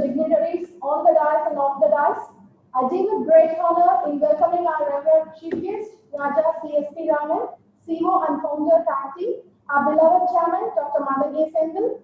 the dignitaries on the dais and off the dais. I deem it great honor in welcoming our Reverend Chief Guest, Raja CSP Raman, CEO and founder Tactii, our beloved Chairman, Dr. Madhav Sendil,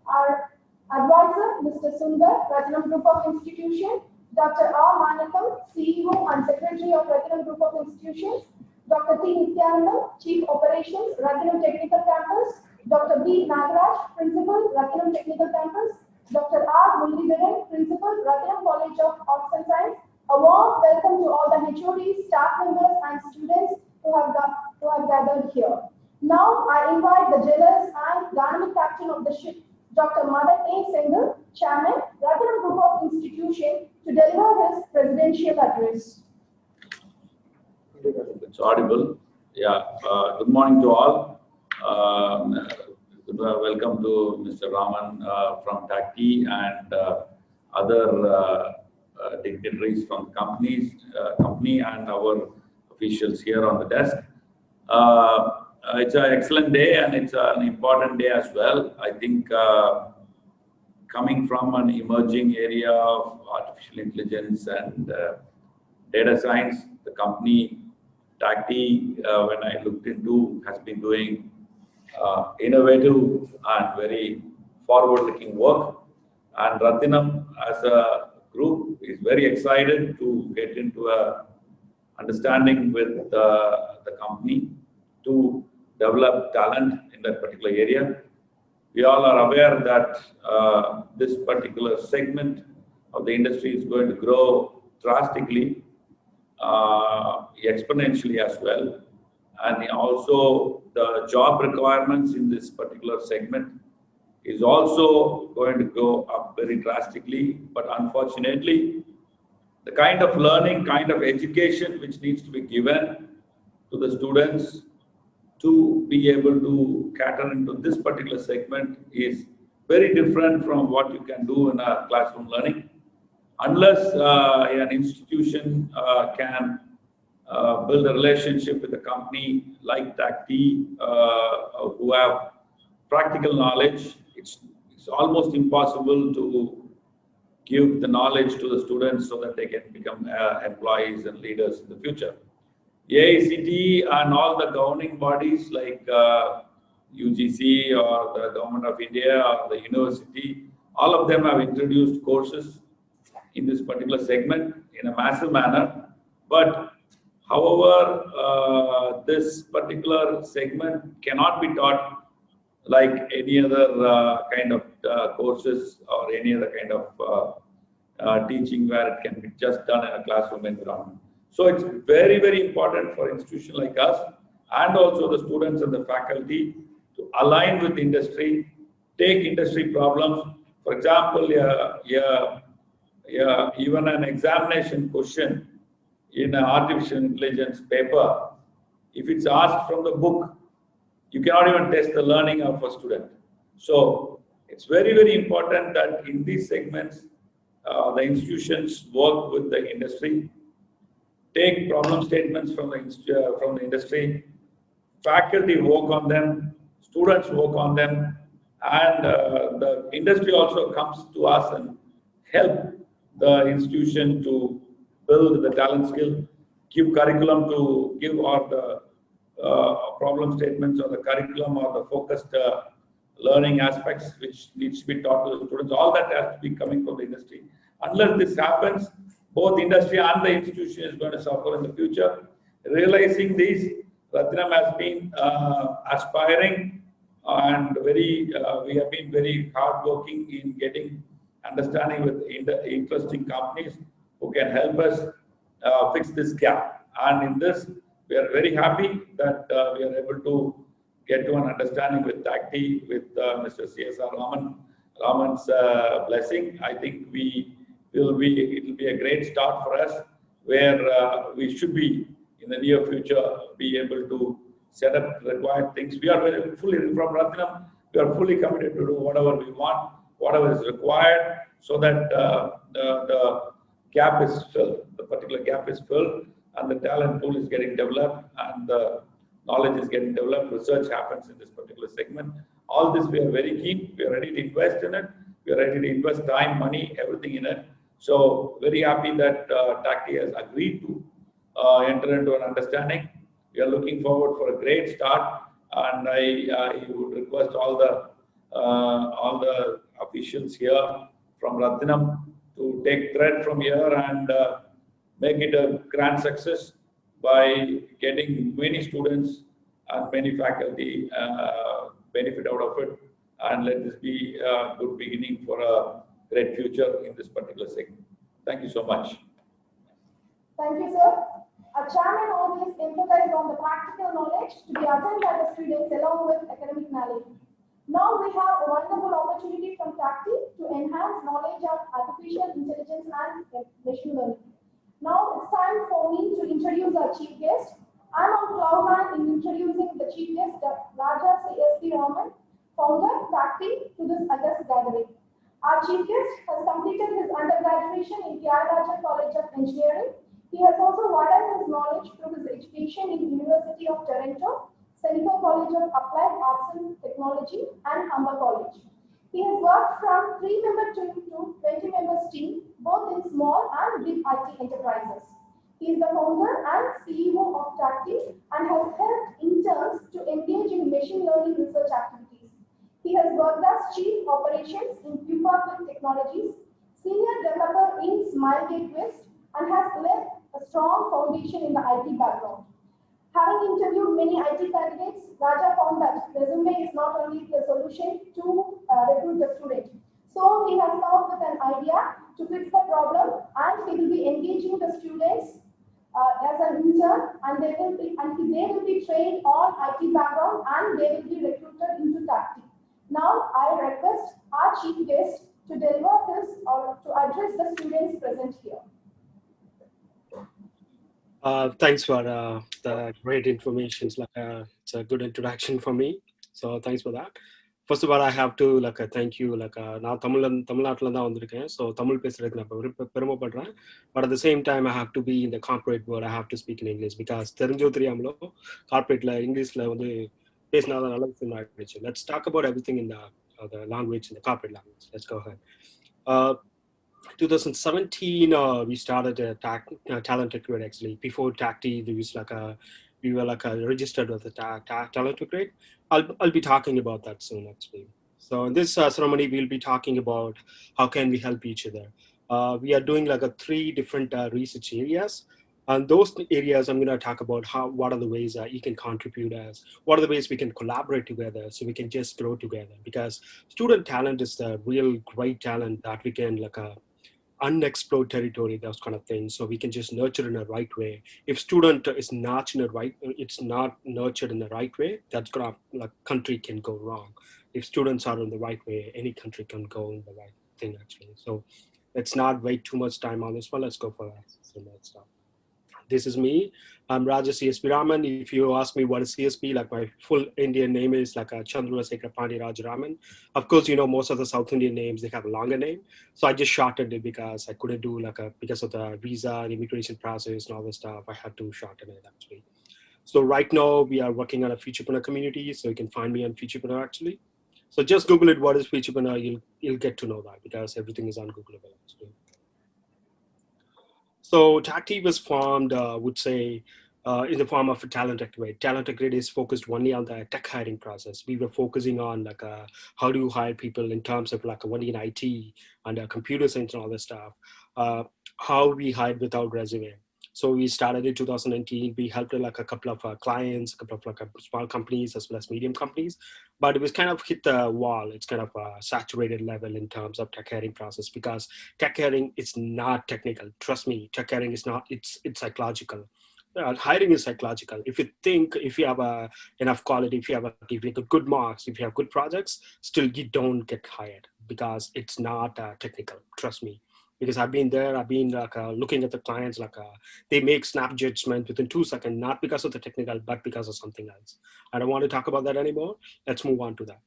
our advisor, Mr. Sundar, Rathinam Group of Institutions, Dr. R. Manikam, CEO and Secretary of Rathinam Group of Institutions, Dr. T. Nityanandam, Chief Operations, Rathinam Technical Campus, Dr. B. Nagaraj, Principal, Rathinam Technical Campus, Dr. R. Mulliviran, Principal, Rathinam College of Arts and Science. A warm welcome to all the HODs, staff members, and students who have gathered here. Now, I invite the jealous and dynamic captain of the ship, Dr. Madhav Sendil, Chairman, Rathinam Group of Institutions, to deliver his presidential address. It's audible. Yeah. Good morning to all. Welcome to Mr. Raman from Tactii and other dignitaries from the company and our officials here on the desk. It's an excellent day and it's an important day as well. I think coming from an emerging area of artificial intelligence and data science, the company Tactii, when I looked into, has been doing innovative and very forward-looking work. And Rathinam, as a group, is very excited to get into a understanding with the company to develop talent in that particular area. We all are aware that this particular segment of the industry is going to grow drastically, exponentially as well. And also the job requirements in this particular segment is also going to go up very drastically. But unfortunately, the kind of learning, kind of education which needs to be given to the students to be able to cater into this particular segment is very different from what you can do in a classroom learning. Unless an institution can build a relationship with a company like Tactii, who have practical knowledge, it's almost impossible to give the knowledge to the students so that they can become employees and leaders in the future. AICTE and all the governing bodies like UGC or the Government of India or the university, all of them have introduced courses in this particular segment in a massive manner. But however, this particular segment cannot be taught like any other kind of courses or any other kind of teaching where it can be just done in a classroom environment. So it's very, very important for institutions like us and also the students and the faculty to align with industry, take industry problems. For example, even an examination question in an artificial intelligence paper, if it's asked from the book, you cannot even test the learning of a student. So it's very, very important that in these segments, the institutions work with the industry, take problem statements from the industry, faculty work on them, students work on them, and the industry also comes to us and help the institution to build the talent skill, give curriculum to give or the problem statements or the curriculum or the focused learning aspects which needs to be taught to the students. All that has to be coming from the industry. Unless this happens, both industry and the institution is going to suffer in the future. Realizing this, Rathinam has been aspiring and we have been very hardworking in getting understanding with interesting companies who can help us fix this gap. And in this, we are very happy that we are able to get to an understanding with Tactii, with Mr. CSR Raman's blessing. I think it will be a great start for us, where we should be in the near future be able to set up the required things. We are very fully from Rathinam. We are fully committed to do whatever we want, whatever is required, so that the gap is filled. The particular gap is filled, and the talent pool is getting developed, and the knowledge is getting developed. Research happens in this particular segment. All this we are very keen. We are ready to invest in it. We are ready to invest time, money, everything in it. So very happy that Tactii has agreed to enter into an understanding. We are looking forward for a great start, and I would request all the officials here from Rathinam to take thread from here and make it a grand success by getting many students and many faculty benefit out of it, and let this be a good beginning for a great future in this particular segment. Thank you so much. Thank you, sir. Our chairman always emphasized on the practical knowledge to be attained by the students along with academic knowledge. Now we have a wonderful opportunity from Tactii to enhance knowledge of artificial intelligence and machine learning. Now it's time for me to introduce our chief guest. I'm on cloud nine in introducing the chief guest, Raja C.S.P. Raman, founder Tactii, to this august gathering. Our chief guest has completed his undergraduation in Tyagarajan College of Engineering. He has also widened his knowledge through his education in University of Toronto, Seneca College of Applied Arts and Technology, and Humber College. He has worked from 3-member team to 20-member team, both in small and big IT enterprises. He is the founder and CEO of Tactii and has helped interns to engage in machine learning research activities. He has worked as Chief Operations in Featurepreneur Technologies, Senior Developer in Smile Gateways, and has led a strong foundation in the IT background. Having interviewed many IT candidates, Raja found that resume is not only the solution to recruit the student. So he has come up with an idea to fix the problem, and he will be engaging the students as an intern, and they will be trained on IT background, and they will be recruited into Tactii. Now I request our chief guest to deliver this or to address the students present here. Thanks for the great information. It's a good introduction for me. So thanks for that. First of all, I have to thank you. நான் தமிழ்நாட்டில தான் வந்திருக்கேன். So Tamil பேசுறதுக்கு நான் பெருமைப்படுறேன். But at the same time, I have to be in the corporate world. I have to speak in English because தெரிஞ்சோ தெரியாமலோ corporateல இங்கிலீஷ்ல வந்து பேசினாதான் நல்ல விஷயம் ஆயிடுச்சு. Let's talk about everything in the language, in the corporate language. Let's go ahead. 2017, we started a talent recruit actually. Before Tactii, we were registered with the talent recruit. I'll be talking about that soon actually. So in this ceremony, we'll be talking about how can we help each other. We are doing 3 different research areas. And those areas I'm going to talk about what are the ways you can contribute as, what are the ways we can collaborate together so we can just grow together, because student talent is the real great talent that we can unexplored territory, those kind of things. So we can just nurture in the right way. If student is not nurtured in the right way, that's gonna country can go wrong. If students are in the right way, any country can go in the right thing actually. So let's not wait too much time on this one. Let's go for that. So let's start. This is me. I'm Raja CSP Raman. If you ask me what is CSP, my full Indian name is Chandrasekhar Pandey Rajaraman. Of course, most of the South Indian names, they have a longer name. So I just shortened it because I couldn't do because of the visa and immigration process and all the stuff, I had to shorten it actually. So right now we are working on a Featurepreneur community. So you can find me on Featurepreneur actually. So just Google it, what is Featurepreneur, you'll get to know that because everything is on Googleable actually. So Tactii was formed, would say, in the form of a talent recruit. Talent recruit is focused only on the tech hiring process. We were focusing on how do you hire people in terms of only in IT and computer science and all this stuff. How we hire without resume. So we started in 2019. We helped a couple of clients, a couple of small companies as well as medium companies, but it was kind of hit the wall. It's kind of a saturated level in terms of tech hiring process because tech hiring is not technical. Trust me, tech hiring is not. It's psychological. Hiring is psychological. If you think, if you have enough quality, if you have good marks, if you have good projects, still you don't get hired because it's not technical. Trust me. Because I've been there, I've been looking at the clients, they make snap judgment within 2 seconds, not because of the technical, but because of something else. I don't want to talk about that anymore. Let's move on to that.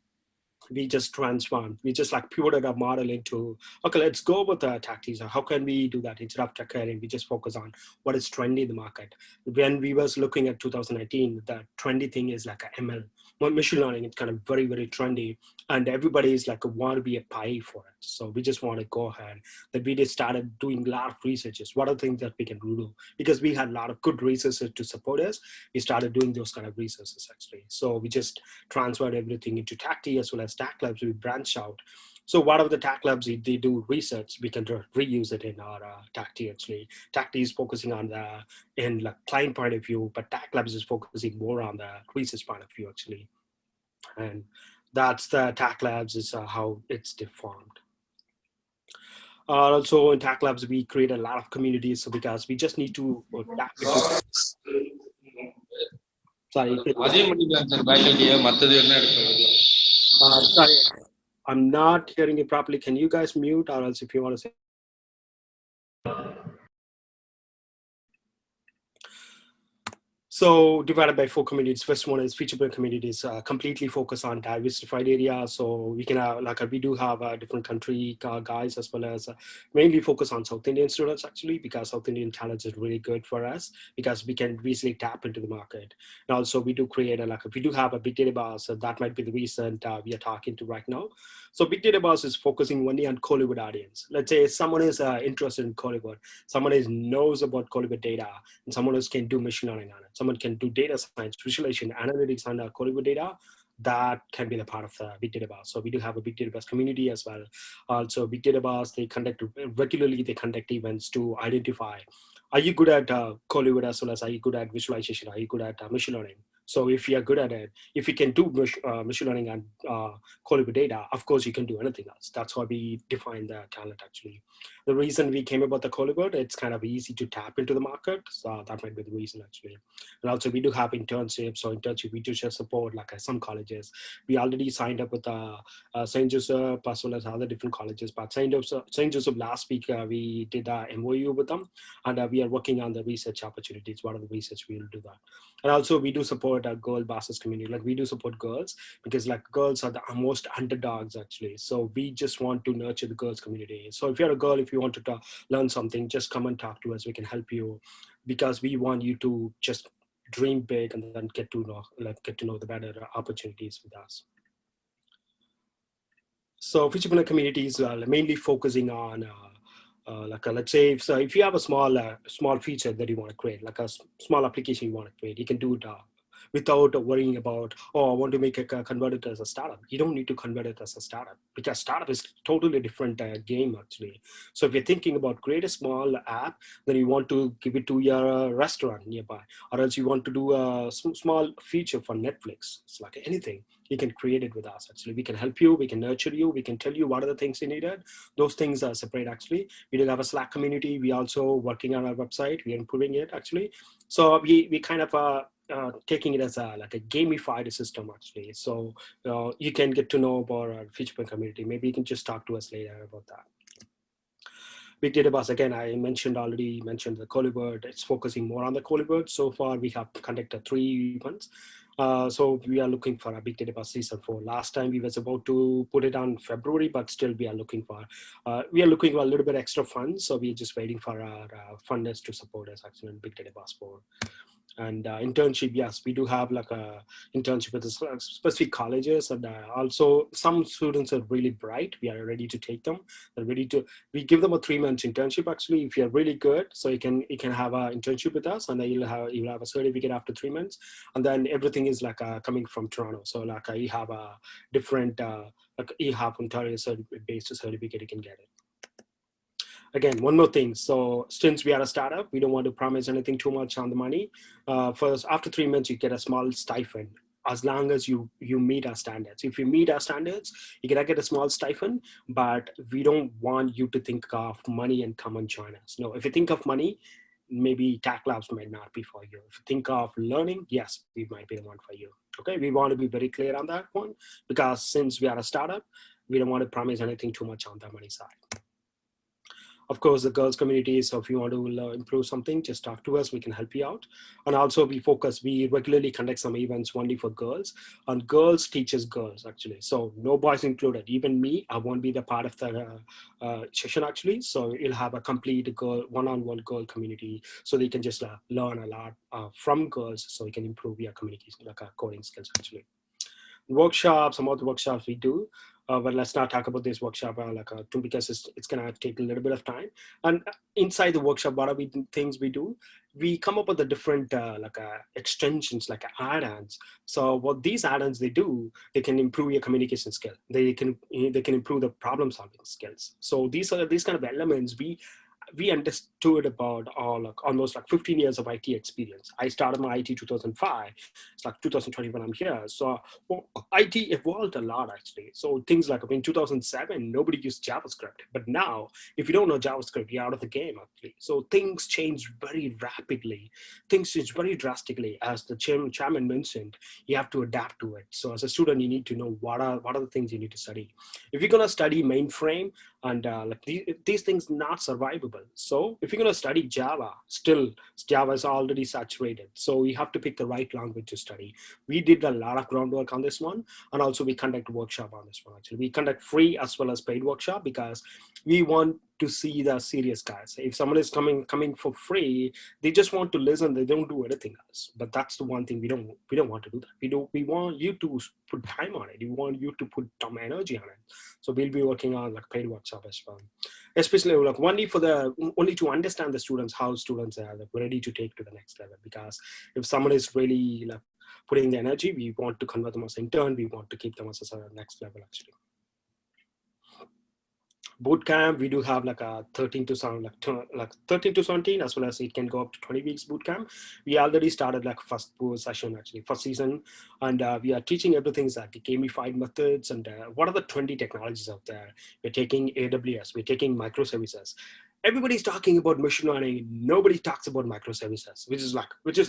we just transformed, we just like pivoted our model into, okay, let's go with the Tactii. So how can we do that? Instead of tech careering, we just focus on what is trendy in the market. When we was looking at 2019, the trendy thing is like a ML, machine learning. It's kind of very, very trendy, and everybody is like want to be a pie for it. So we just want to go ahead. That we just started doing a lot of researches. What are things that we can do? Because we had a lot of good researchers to support us, we started doing those kind of researches actually. So we just transferred everything into Tactii as well as TactLabs. We branch out. So whatever the TactLabs, if they do research, we can reuse it in our Tactii actually. Tactii is focusing on the in like client point of view, but TactLabs is focusing more on the research point of view actually. And that's the TactLabs is how it's deformed. Also in TactLabs, we create a lot of communities, so because we just need to tap into. Sorry. Sorry, I'm not hearing you properly. Can you guys mute, or else if you want to say. So divided by 4 communities. First one is Featurepreneur communities, completely focused on diversified areas. So we can like we do have different country guys as well as mainly focus on South Indian students actually, because South Indian talents is really good for us because we can easily tap into the market. And also we do create we do have a big database. So that might be the reason we are talking to right now. So big database is focusing only on Kollywood audience. Let's say someone is interested in Kollywood, someone knows about Kollywood data, and someone else can do machine learning on it. Someone can do data science, visualization, analytics on Kollywood data. That can be the part of the big database. So we do have a big database community as well. Also, big database, they conduct regularly, they conduct events to identify, are you good at Kollywood as well as are you good at visualization? Are you good at machine learning? So if you are good at it, if you can do machine learning and Kollywood data, of course you can do anything else. That's why we define the talent actually. The reason we came about the Kollywood, it's kind of easy to tap into the market. So that might be the reason actually. And also we do have internships. So internship, we do just support like some colleges. We already signed up with St. Joseph as well as other different colleges. But St. Joseph last week, we did a MOU with them, and we are working on the research opportunities. What are the research we will do that. And also we do support a girl bosses community. Like we do support girls because like girls are the most underdogs actually. So we just want to nurture the girls community. So if you're a girl, if you want to learn something, just come and talk to us. We can help you because we want you to just dream big and then get to know the better opportunities with us. So Featurepreneur community is mainly focusing on let's say if you have a small feature that you want to create, like a small application you want to create, you can do it without worrying about, oh, I want to make convert it as a startup. You don't need to convert it as a startup because startup is totally different game actually. So if you're thinking about create a small app, then you want to give it to your restaurant nearby, or else you want to do a small feature for Netflix. It's like anything. You can create it with us actually. We can help you, we can nurture you, we can tell you what are the things you needed. Those things are separate actually. We do have a Slack community. We also working on our website. We are improving it actually. So we kind of taking it as like a gamified system actually. So you can get to know about our Featurepreneur community. Maybe you can just talk to us later about that. Big database, again, I already mentioned the Kollywood. It's focusing more on the Kollywood. So far, we have conducted 3 events. So we are looking for a big database season 4. Last time we was about to put it on February, but still we are looking for a little bit extra funds. So we're just waiting for our funders to support us actually in big database 4. And internship, yes, we do have like a internship with specific colleges, and also some students are really bright. We are ready to take them. We give them a 3-month internship actually. If you're really good, so you can have an internship with us, and then you'll have a certificate after 3 months, and then everything is like coming from Toronto. So like you have a different like you have Ontario based certificate, you can get it. Again, one more thing. So since we are a startup, we don't want to promise anything too much on the money. First, after 3 months, you get a small stipend as long as you meet our standards. If you meet our standards, you can get a small stipend, but we don't want you to think of money and come and join us. No, if you think of money, maybe TactLabs might not be for you. If you think of learning, yes, we might be the one for you. Okay, we want to be very clear on that one because since we are a startup, we don't want to promise anything too much on the money side. Of course, the girls community, so if you want to improve something, just talk to us, we can help you out. And also we regularly conduct some events only for girls, and girls teaches girls actually. So no boys included, even me, I won't be the part of the session actually. So you'll have a complete girl, one-on-one girl community, so they can just learn a lot from girls, so you can improve your communication, like coding skills actually. Workshops, some of the workshops we do, but let's not talk about this workshop because it's gonna take a little bit of time. And inside the workshop, what are things we do? We come up with the different extensions, like add-ons. So what these add-ons they do, they can improve your communication skill. They can improve the problem solving skills. So these kind of elements we understood about almost 15 years of IT experience. I started my IT 2005. It's like 2020 when I'm here. So IT evolved a lot actually. So things like in 2007, nobody used JavaScript, but now if you don't know JavaScript, you're out of the game actually. So things change very rapidly. Things change very drastically. As the chairman mentioned, you have to adapt to it. So as a student, you need to know what are the things you need to study. If you're gonna study mainframe and these things not survivable. So if you're going to study Java, still Java is already saturated. So you have to pick the right language to study. We did a lot of groundwork on this one. And also we conduct workshop on this one. Actually, we conduct free as well as paid workshop because we want to see the serious guys. If someone is coming for free, they just want to listen. They don't do anything else. But that's the one thing we don't want to do that. We want you to put time on it. We want you to put some energy on it. So we'll be working on paid workshop as well, especially only to understand the students, how students are ready to take to the next level. Because if someone is really putting the energy, we want to convert them as intern. We want to keep them as a next level actually. Bootcamp, we do have a 13 to 17, as well as it can go up to 20 weeks bootcamp. We already started first session actually, first season, and we are teaching everything like gamified methods and what are the trendy technologies out there. We're taking AWS, we're taking microservices. Everybody's talking about machine learning. Nobody talks about microservices, which is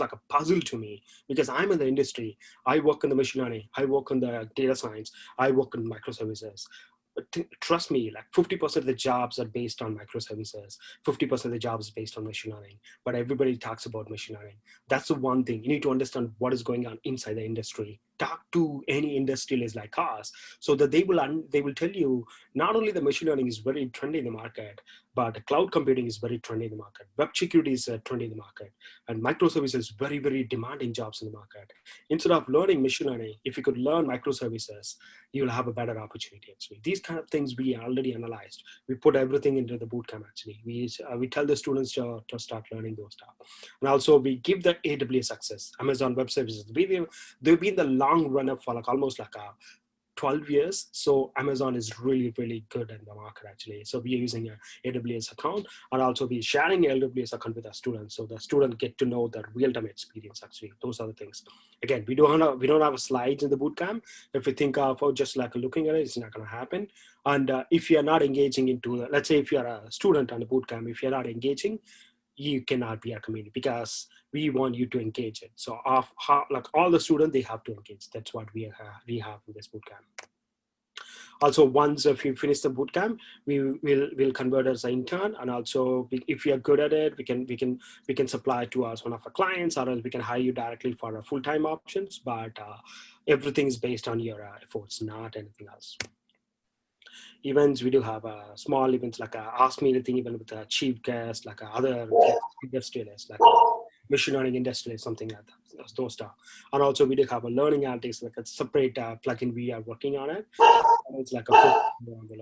like a puzzle to me, because I'm in the industry. I work in the machine learning. I work in the data science. I work in microservices. But trust me, 50% of the jobs are based on microservices, 50% of the jobs based on machine learning, but everybody talks about machine learning. That's the one thing. You need to understand what is going on inside the industry. Talk to any industrialist like us, so that they will tell you not only the machine learning is very trendy in the market, but cloud computing is very trendy in the market. Web security is trendy in the market, and microservices very, very demanding jobs in the market. Instead of learning machine learning, if you could learn microservices, you'll have a better opportunity actually. These kind of things we already analyzed. We put everything into the bootcamp actually. We tell the students to start learning those stuff. And also we give the AWS access, Amazon Web Services. They've been the long runner for almost 12 years. So Amazon is really, really good in the market actually. So we are using an AWS account, and also we sharing an AWS account with our students. So the student get to know the real-time experience actually. Those are the things. Again, we don't have slides in the bootcamp. If you think of just looking at it, it's not going to happen. And if you're not engaging into, let's say if you're a student on the bootcamp, if you're not engaging, you cannot be a community, because we want you to engage it. So all the students, they have to engage. That's what we have in this bootcamp. Also, once if you finish the bootcamp, we'll convert as an intern, and also if you're good at it, we can supply to us one of our clients, or else we can hire you directly for full-time options. But everything is based on your efforts, not anything else. Events, we do have small events like Ask Me Anything event with a chief guest, other industrialists, machine learning industrialists, something like that, those stuff. And also we do have a learning analytics, a separate plugin we are working on it. It's a focus on the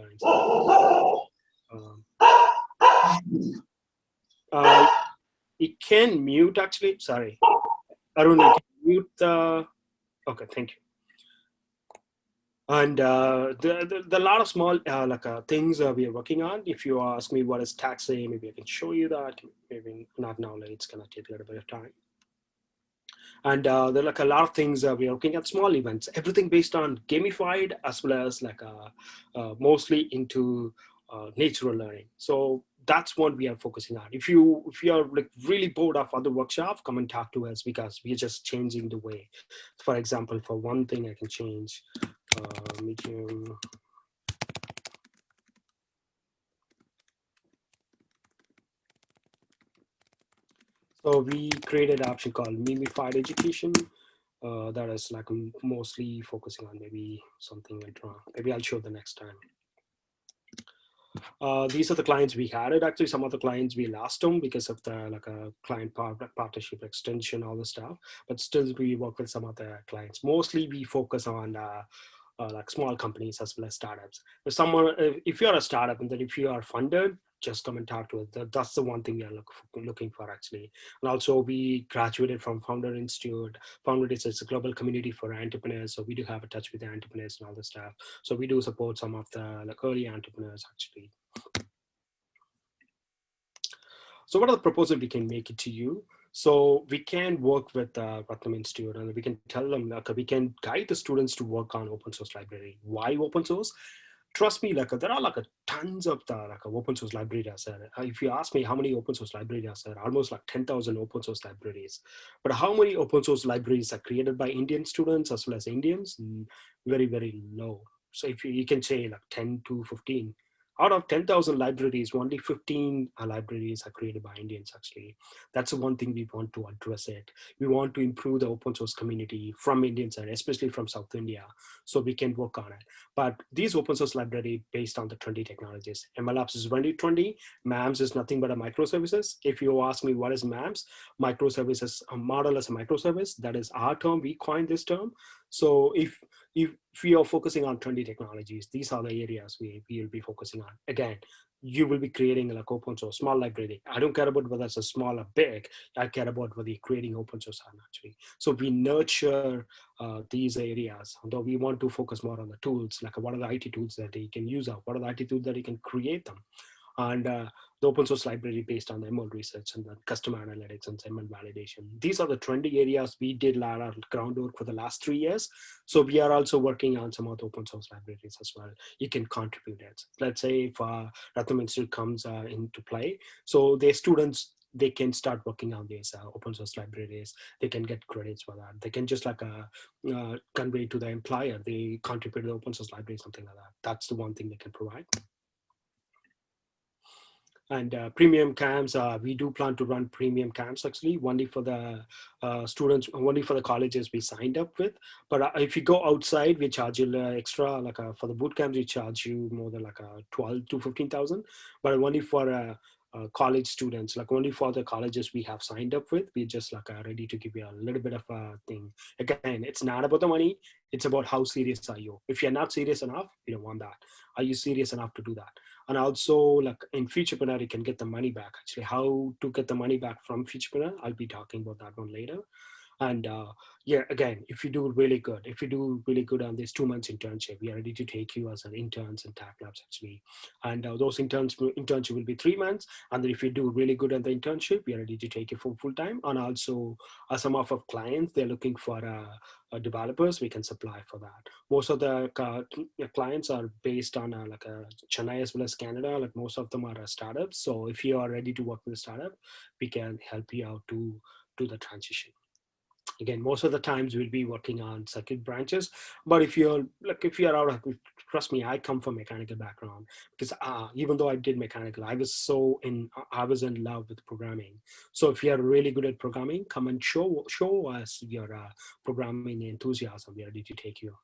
lines. It can mute actually. Sorry, Arun, you can mute the. Okay, thank you. And the lot of small things we are working on. If you ask me what is taxi, maybe I can show you that. Maybe not now. It's gonna take a little bit of time. And there are a lot of things we are looking at, small events, everything based on gamified, as well as mostly into natural learning. So that's what we are focusing on. If you are really bored of other workshops, come and talk to us, because we are just changing the way. For example, for one thing, I can change medium. So we created an option called Mimified Education. That is like mostly focusing on maybe something went wrong. Maybe I'll show the next time. These are the clients we had. It actually, some of the clients we lost them because of the like a client partnership extension, all the stuff. But still, we work with some of the clients. Mostly, we focus on like small companies as well as startups. If you're a startup and then if you are funded, just come and talk to us. That's the one thing we are looking for actually. And also, we graduated from Founder Institute. Founder is a global community for entrepreneurs, so we do have a touch with the entrepreneurs and all the stuff. So we do support some of the like early entrepreneurs actually. So what are the proposals we can make it to you? So we can work with Rathinam Institute and we can tell them, like, we can guide the students to work on open source library. Why open source? Trust me, like there are like tons of the like open source libraries. If you ask me how many open source libraries are, almost like 10,000 open source libraries. But how many open source libraries are created by Indian students as well as Indians? Very, very low. So if you can say like 10 to 15. Out of 10,000 libraries, only 15 libraries are created by Indians actually. That's the one thing we want to address it. We want to improve the open source community from Indians and especially from South India, so we can work on it. But these open source library based on the Trendy technologies. MLOps is 2020. MAMS is nothing but a microservices. If you ask me what is MAMS, microservices, a model as a microservice, that is our term. We coined this term. So if we are focusing on Trendy technologies, these are the areas we will be focusing on. Again, you will be creating like open source small library. I don't care about whether it's a small or big. I care about whether you're creating open source or actually. So we nurture these areas, although we want to focus more on the tools, like what are the IT tools that you can use, what are the IT tools that you can create them. And the open source library based on the ML research and the customer analytics and ML validation. These are the trendy areas we did a lot of groundwork for the last 3 years. So we are also working on some of the open source libraries as well. You can contribute it. Let's say if Rathinam Institute comes into play, so their students, they can start working on these open source libraries. They can get credits for that. They can just like convey to the employer, they contribute to the open source library, something like that. That's the one thing they can provide. And premium camps, we do plan to run premium camps actually, only for the students, only for the colleges we signed up with. But if you go outside, we charge you extra, like for the boot camps, we charge you more than like 12 to 15,000. But only for college students, like only for the colleges we have signed up with, we're just like ready to give you a little bit of a thing. Again, it's not about the money, it's about how serious are you. If you're not serious enough, you don't want that. Are you serious enough to do that? And also, like in Featurepreneur, you can get the money back. Actually, how to get the money back from Featurepreneur, I'll be talking about that one later. And yeah, again, if you do really good on this 2 months internship, we are ready to take you as an interns in TactLabs actually. And those internship will be 3 months. And then if you do really good at the internship, we are ready to take you for full time. And also some of our clients, they're looking for developers, we can supply for that. Most of the clients are based on like Chennai as well as Canada. Like most of them are startups. So if you are ready to work with a startup, we can help you out to do the transition. Again, most of the times we'll be working on circuit branches, but if you're out of, trust me, I come from mechanical background, because even though I did mechanical, I was in love with programming. So if you're really good at programming, come and show us your programming enthusiasm. We are ready to take you.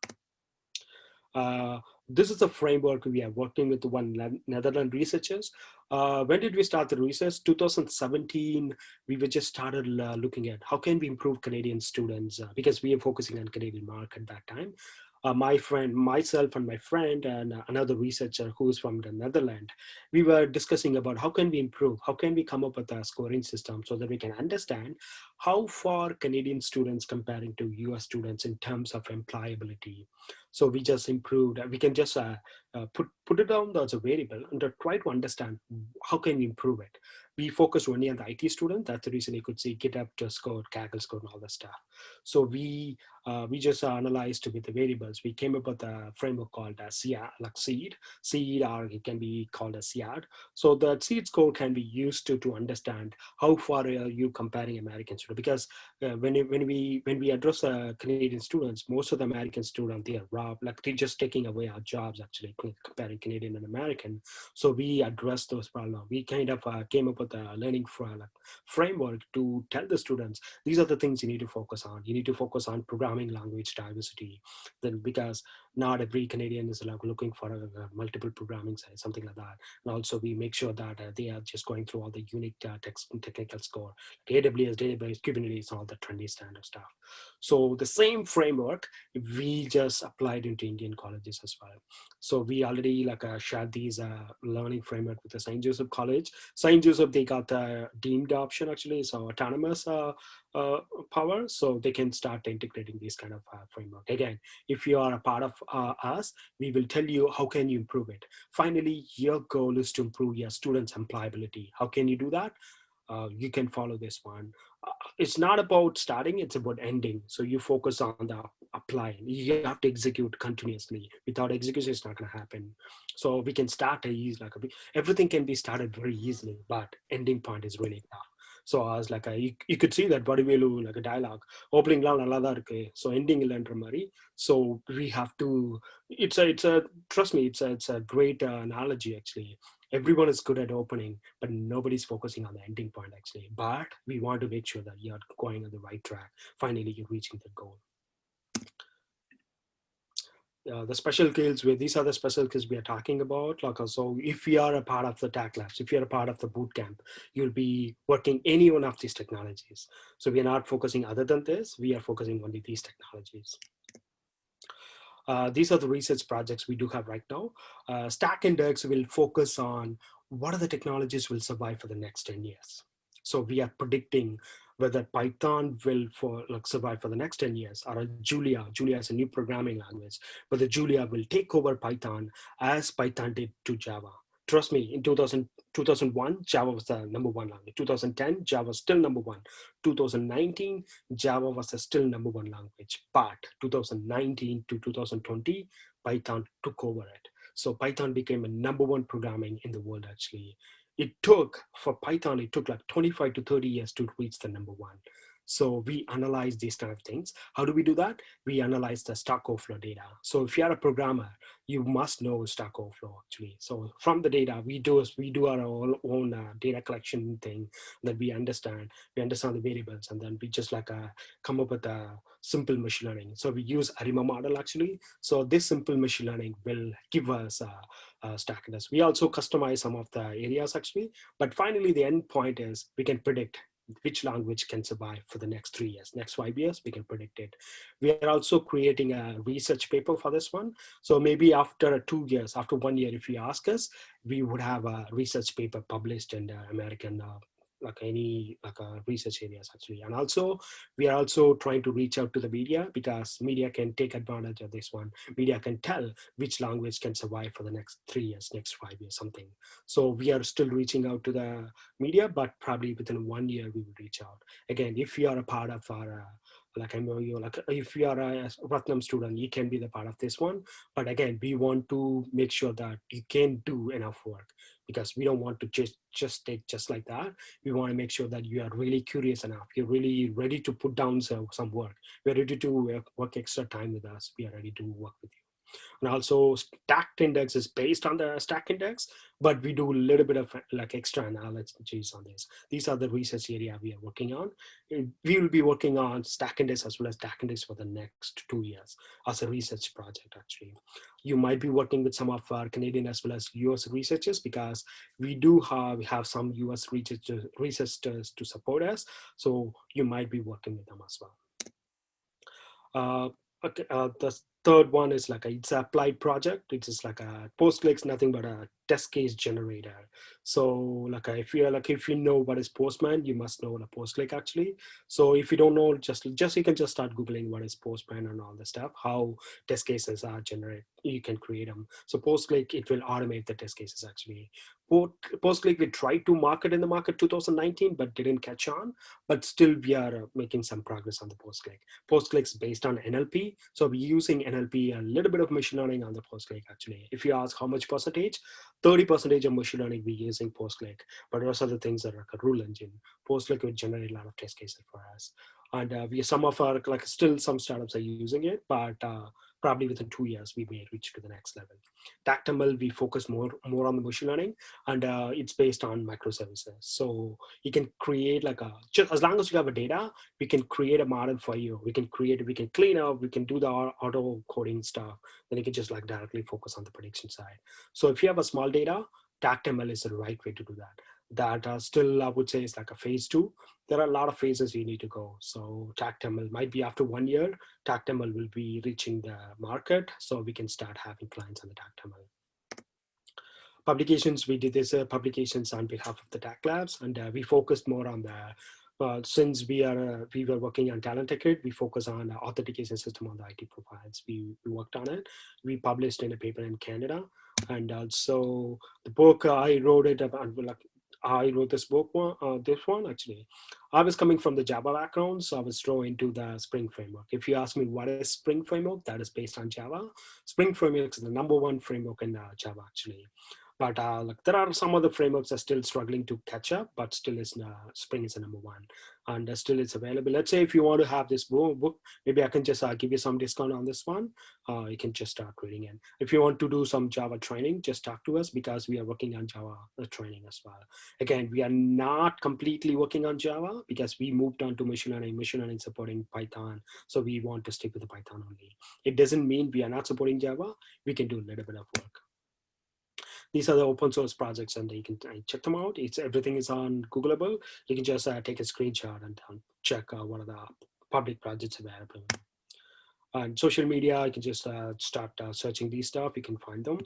This is a framework we are working with one Netherlands researchers. When did we start the research? 2017, we were just started looking at how can we improve Canadian students, because we are focusing on Canadian market at that time. Myself and my friend and another researcher who is from the Netherlands, we were discussing about how can we improve, how can we come up with a scoring system so that we can understand how far Canadian students comparing to US students in terms of employability. So we just improved, we can just put it down as a variable and to try to understand how can we improve it. We focused only on the IT student. That's the reason you could see GitHub just code, Kaggle code, and all that stuff. So we just analyzed with the variables. We came up with a framework called SEAD, like seed, or it can be called a SEAD. So the seed score can be used to understand how far are you comparing American students. Because when we address Canadian students, most of the American students, they are like they're just taking away our jobs actually, comparing Canadian and American. So we address those problems. We kind of came up with a learning framework to tell the students, these are the things you need to focus on. You need to focus on programming language diversity, then because not every Canadian is like looking for a multiple programming side, something like that. And also we make sure that they are just going through all the unique technical score, AWS, database, Kubernetes, all the trendy standard stuff. So the same framework, we just applied into Indian colleges as well. So we already like shared these learning framework with the St. Joseph College. St. Joseph, they got the deemed option actually, so autonomous power, so they can start integrating this kind of framework. Again, if you are a part of us, we will tell you how can you improve it. Finally, your goal is to improve your students' employability. How can you do that? You can follow this one. It's not about starting, it's about ending. So you focus on the applying. You have to execute continuously. Without execution, it's not going to happen. So we can start everything can be started very easily, but ending point is really tough. So I was like, you could see that Vadivelu, like a dialogue, opening லாம் நல்லா தான் இருக்கு, so ending இல்லைன்ற மாதிரி. So we have to, trust me, it's a great analogy actually. Everyone is good at opening, but nobody's focusing on the ending point actually. But we want to make sure that you're going on the right track. Finally, you're reaching the goal. The special skills, these are the special skills we are talking about. Like, so if you are a part of the TactLabs, if you're a part of the bootcamp, you'll be working any one of these technologies. So we are not focusing other than this, we are focusing only these technologies. These are the research projects we do have right now. Stack Index will focus on what are the technologies will survive for the next 10 years. So we are predicting whether Python will survive for the next 10 years, or Julia is a new programming language, whether Julia will take over Python as Python did to Java. Trust me, in 2001, Java was the number one language. 2010, Java was still number one. 2019, Java was the still number one language. But 2019 to 2020, Python took over it. So Python became a number one programming in the world actually. For Python, it took like 25 to 30 years to reach the number one. So we analyze these kind of things. How do we do that? We analyze the Stack Overflow data. So if you're a programmer, you must know Stack Overflow actually. So from the data, we do our own data collection thing that we understand. We understand the variables, and then we just come up with a simple machine learning. So we use ARIMA model actually. So this simple machine learning will give us stackness. We also customize some of the areas actually, but finally the end point is we can predict which language can survive for the next 3 years, next 5 years, we can predict it. We are also creating a research paper for this one. So maybe after 2 years, after 1 year, if you ask us, we would have a research paper published in the American research areas actually. And also we are also trying to reach out to the media, because media can take advantage of this one. Media can tell which language can survive for the next 3 years, next 5 years, something. So we are still reaching out to the media, but probably within 1 year we will reach out. Again, if you are a part of our MOU, if you are a Rathinam student, you can be the part of this one. But again, we want to make sure that you can do enough work, because we don't want to just take just like that. We want to make sure that you are really curious enough. You're really ready to put down some work. We're ready to work extra time with us. We are ready to work with you. And also Stack Index is based on the Stack Index, but we do a little bit of extra analysis on this. These are the research area we are working on. We will be working on Stack Index as well as Stack Index for the next 2 years as a research project actually. You might be working with some of our Canadian as well as US researchers, because we do have some US researchers to support us. So you might be working with them as well. The third one is it's an applied project. It is like a Postgres, nothing but a test case generator. So if you know what is Postman, you must know the Postgres actually. So if you don't know, just you can just start Googling what is Postman and all the stuff, how test cases are generated. You can create them. So Postgres, it will automate the test cases actually. Postgres, we tried to market in the market 2019, but didn't catch on. But still, we are making some progress on the Postgres. Postgres based on NLP. So we're using NLP, a little bit of machine learning on the Postgres actually. If you ask how much percentage, 30% of machine learning we're using Postgres, but the rest of the things are like a rule engine. Postgres will generate a lot of test cases for us. And some of our, like still some startups are using it, but probably within 2 years, we may reach to the next level. TactML, we focus more on the machine learning, and it's based on microservices. So you can create like just as long as you have a data, we can create a model for you. We can clean up, we can do the auto coding stuff. Then you can just like directly focus on the prediction side. So if you have a small data, TactML is the right way to do that. That still, I would say, is like a phase 2. There are a lot of phases you need to go. So TactML might be after 1 year, TactML will be reaching the market, so we can start having clients on the TactML. Publications, we did this publications on behalf of the TactLabs, and we focused more on the since we were working on Talent Tech, we focus on authentication system on the IT profiles. We worked on it. We published in a paper in Canada, and also the book I wrote it about. I wrote this book, this one actually. I was coming from the Java background, so I was thrown into the Spring framework. If you ask me what is Spring framework, that is based on Java. Spring framework is the #1 framework in Java actually. But like there are some other frameworks that are still struggling to catch up, but still is Spring is the #1, and still it's available. Let's say if you want to have this book, maybe I can just give you some discount on this one. You can just start reading it. If you want to do some Java training, just talk to us because we are working on Java training as well. Again, we are not completely working on Java because we moved on to machine learning supporting Python. So we want to stick with the Python only. It doesn't mean we are not supporting Java. We can do a little bit of work. These are the open source projects, and you can check them out. Everything is on Googleable. You can just take a screenshot and check what are the public projects available. And social media, you can just start searching these stuff. You can find them.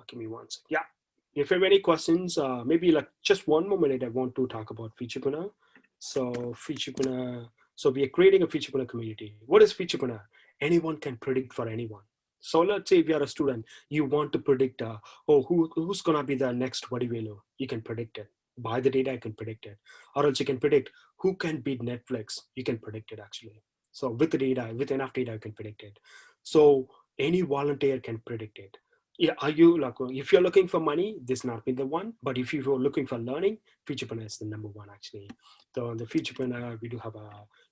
Give me one second. Yeah. If you have any questions, maybe like just 1 more minute, I want to talk about Featurepreneur. So Featurepreneur, so we are creating a Featurepreneur community. What is Featurepreneur? Anyone can predict for anyone. So let's say if you're a student, you want to predict, who's gonna be the next Vadivelu? You can predict it. By the data, you can predict it. Or else you can predict who can beat Netflix. You can predict it actually. So with the data, with enough data, you can predict it. So any volunteer can predict it. Yeah, are you like, if you're looking for money, this not be the one. But if you're looking for learning, Featurepreneur is the #1 actually. So on the Featurepreneur, we do have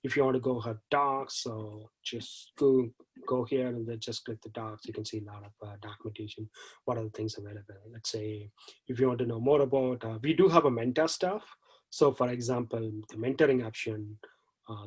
if you want to go have docs, so just go here and then just click the docs. You can see a lot of documentation. What are the things available? Let's say if you want to know more about, we do have a mentor stuff. So for example, the mentoring option,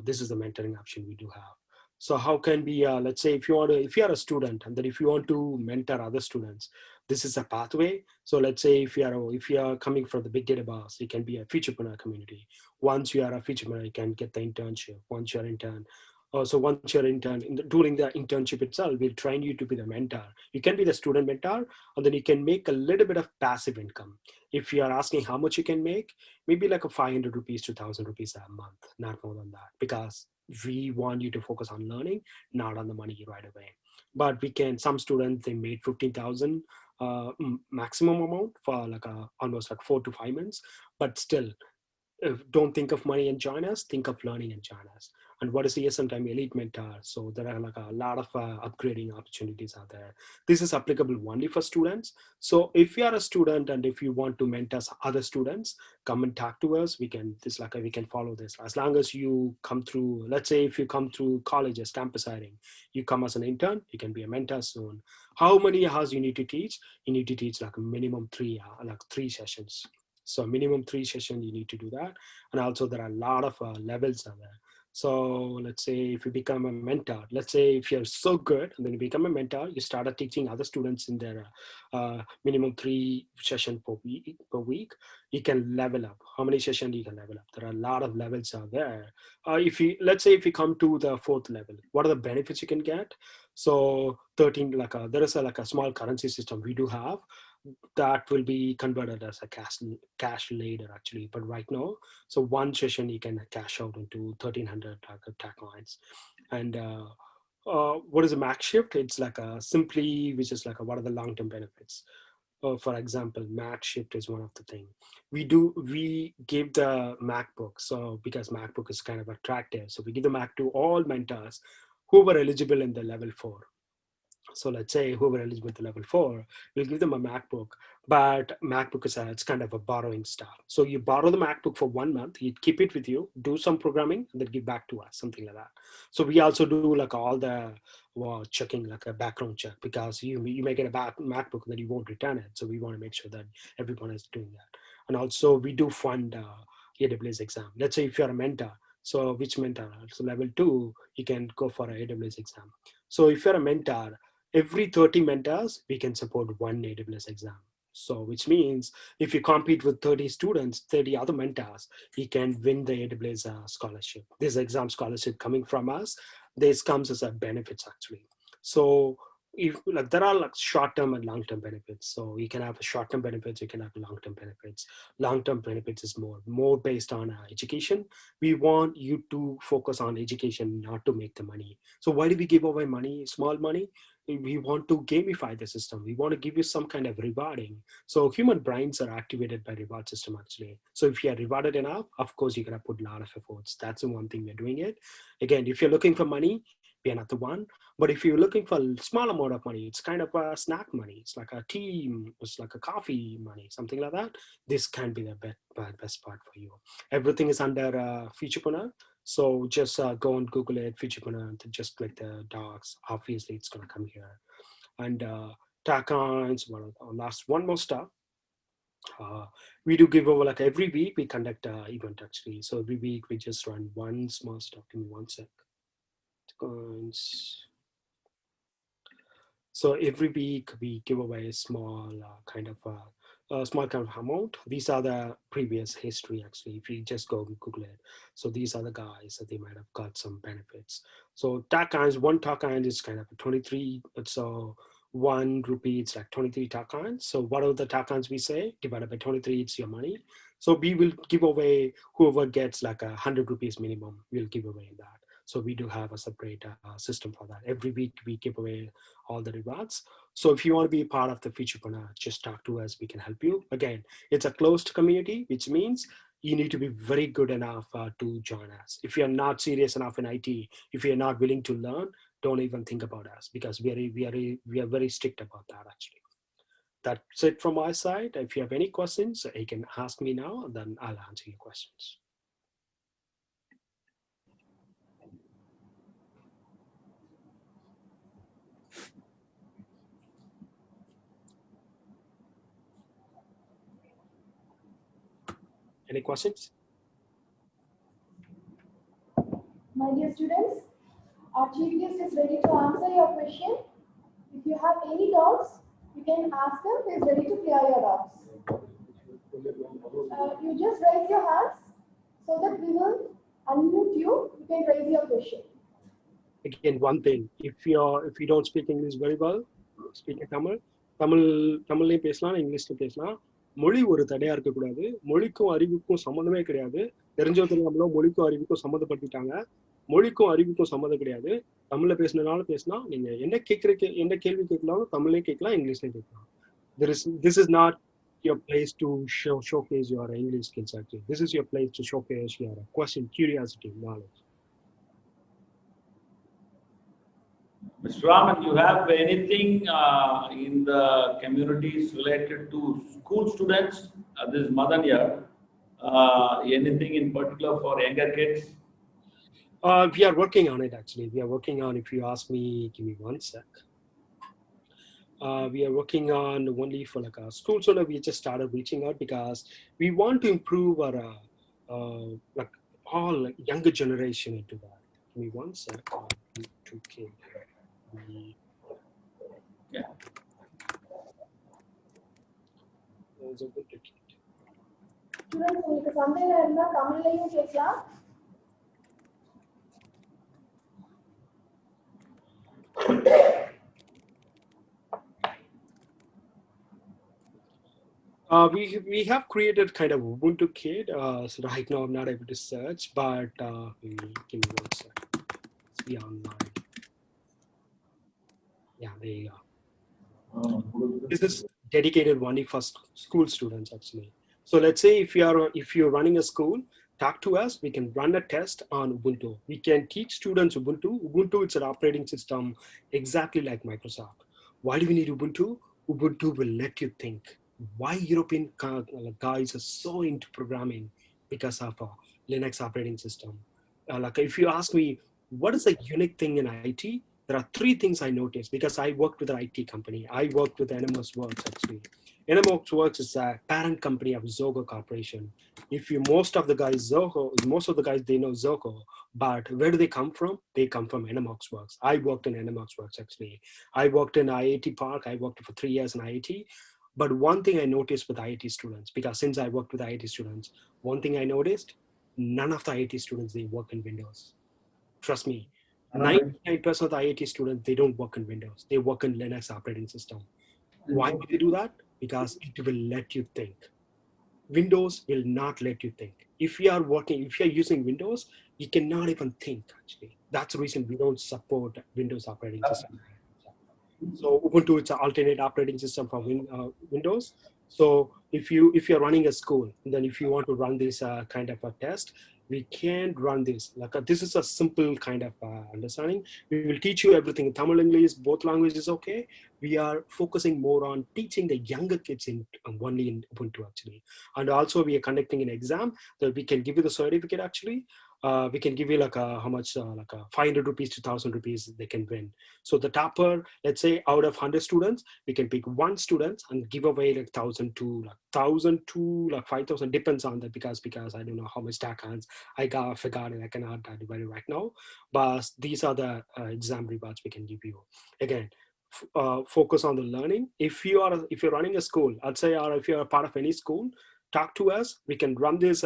this is the mentoring option we do have. So how can we, let's say if you are a student and then if you want to mentor other students, this is a pathway. So let's say if you are coming from the big data boss, it can be a Featurepreneur community. Once you are a Featurepreneur, you can get the internship. Once you're intern, once you're intern, during the internship itself, we'll train you to be the mentor. You can be the student mentor, and then you can make a little bit of passive income. If you are asking how much you can make, maybe like a 500 rupees to 1,000 rupees a month, not more than that, because we want you to focus on learning, not on the money right away. But some students, they made 15,000 maximum amount for like almost like 4 to 5 months, but still, don't think of money and join us, think of learning and join us. And what is the ESM Time Elite Mentor? So there are like a lot of upgrading opportunities out there. This is applicable only for students. So if you are a student and if you want to mentor other students, come and talk to us. We can follow this. As long as you come through, let's say if you come through colleges, campus hiring, you come as an intern, you can be a mentor soon. How many hours you need to teach? You need to teach like a minimum 3 sessions. So minimum 3 sessions, you need to do that. And also there are a lot of levels out there. So let's say if you become a mentor, let's say if you're so good and then you become a mentor, you started teaching other students in their minimum 3 sessions per week, you can level up. How many sessions you can level up? There are a lot of levels out there. Let's say if you come to the 4th level, what are the benefits you can get? So 13, there is a small currency system we do have that will be converted as a cash later actually, but right now, so 1 session you can cash out into 1,300 tag coins. And what is a max shift? It's like which is like what are the long-term benefits? For example, max shift is one of the things we give the MacBook. So because MacBook is kind of attractive, so we give the Mac to all mentors who were eligible in the level 4. So let's say whoever eligible to level 4, we'll give them a MacBook, but MacBook is it's kind of a borrowing stuff. So you borrow the MacBook for 1 month, you keep it with you, do some programming, and then give back to us, something like that. So we also do like all the checking, like a background check, because you may get a MacBook and then you won't return it. So we want to make sure that everyone is doing that. And also we do fund AWS exam. Let's say if you're a mentor, so which mentor? So level 2, you can go for an AWS exam. So if you're a mentor, every 30 mentors, we can support one AWS exam. So which means if you compete with 30 students, 30 other mentors, you can win the AWS scholarship. This exam scholarship coming from us, this comes as a benefits actually. So if like there are like short-term and long-term benefits. So you can have a short-term benefits, you can have long-term benefits. Long-term benefits is more based on education. We want you to focus on education, not to make the money. So why do we give away money, small money? We want to gamify the system. We want to give you some kind of rewarding. So human brains are activated by reward system actually. So if you are rewarded enough, of course you're gonna put a lot of efforts. That's the one thing we're doing it. Again, if you're looking for money, we are not the one. But if you're looking for a small amount of money, it's kind of a snack money. It's like a tea, it's like a coffee money, something like that. This can be the best part for you. Everything is under Featurepreneur. So just go and Google it, Featurepreneur, and just click the docs. Obviously, it's going to come here. And Tacons, last one more stuff. We do give over like every week we conduct an event actually. So every week we just run one small stuff. Give me one sec. Tacons. So every week we give away a small kind of amount. These are the previous history actually. If you just go and Google it, so these are the guys that they might have got some benefits. So one Tacons is kind of 23. So 1 rupee, it's like 23 Tacons. So what are the Tacons we say divided by 23? It's your money. So we will give away whoever gets like 100 rupees minimum. We'll give away that. So we do have a separate system for that. Every week we give away all the rewards. So if you want to be part of the Featurepreneur, just talk to us. We can help you. Again, it's a closed community, which means you need to be very good enough to join us. If you're not serious enough in IT, if you're not willing to learn, don't even think about us, because we are very strict about that actually. That's it from my side. If you have any questions, you can ask me now, and then I'll answer your questions. Any questions? My dear students, our chief guest is ready to answer your question. If you have any doubts, you can ask him. He is ready to clear your doubts. You just raise your hands so that we will unmute you. You can raise your question. Again, one thing, if you don't speak English very well, speak தமிழ்லையும் பேசலாம், இங்கிலீஷ்ல பேசலாம். மொழி ஒரு தடையா இருக்கக்கூடாது. மொழிக்கும் அறிவுக்கும் சம்மந்தமே கிடையாது. தெரிஞ்சோ தெரியாமலோ மொழிக்கும் அறிவுக்கும் சம்மந்தப்படுத்திட்டாங்க. மொழிக்கும் அறிவுக்கும் சம்மந்தம் கிடையாது. தமிழ்ல பேசினாலும் பேசலாம். நீங்க என்ன கேள்வி கேட்கலாம், தமிழ்லயும் கேட்கலாம், இங்கிலீஷ்லயும் கேட்கலாம். This is not your place to showcase your English skills actually. This is your place to showcase your question, curiosity, knowledge. Mr. Raman, you have anything in the communities related to school students? This is Madan here. Anything in particular for younger kids? We are working on it actually. We are working on, if you ask me, give me one sec. We are working on only for like our school. So we just started reaching out because we want to improve our like all younger generation into that. Give me one sec. 2K. Yeah. Students, உங்களுக்கு சந்தேகம் இருந்தா தமிழ்லையும் கேட்கலாம். We have created kind of Ubuntu kit. So right now I'm not able to search, but give me one sec. Let's be online. Yeah, there you go. This is dedicated only for school students actually. So let's say if you're running a school, Talk to us, we can run a test on Ubuntu. We can teach students Ubuntu. Ubuntu, it's an operating system exactly like Microsoft. Why do we need Ubuntu? Ubuntu will let you think. Why European guys are so into programming? Because of a Linux operating system. Like if you ask me, what is a unique thing in IT? There are three things I noticed because I worked with an IT company. I worked with NMS Works actually. NMS Works is a parent company of Zogo Corporation. If you most of the guys they know Zogo, but where do they come from? They come from NMOX Works. I worked in NMOX Works actually. I worked in IIT Park. I worked for 3 years in IIT. But one thing I noticed with IIT students, because since I worked with IIT students, one thing I noticed, none of the IIT students, they work in Windows. Trust me, 99% of the IIT students, they don't work in Windows. They work in Linux operating system. Why would they do that? Because it will let you think. Windows will not let you think. If you are using Windows, you cannot even think actually. That's the reason we don't support Windows operating system. So Ubuntu, it's an alternate operating system for Windows. So if you're running a school, then if you want to run this kind of a test, we can't run this. Like this is a simple kind of understanding. We will teach you everything in Tamil, English, both languages. Okay. We are focusing more on teaching the younger kids in only in Ubuntu actually, and also we are conducting an exam that we can give you the certificate actually. We can give you like how much like 500 rupees to 1,000 rupees they can win. So the topper, let's say out of 100 students, we can pick one student and give away like 1,000 to 5,000, depends on that because I don't know how much stack hands forgot it. I cannot divide it right now. But these are the exam rewards we can give you. Again, focus on the learning. If you're running a school, I'd say, or if you're a part of any school, talk to us. We can run these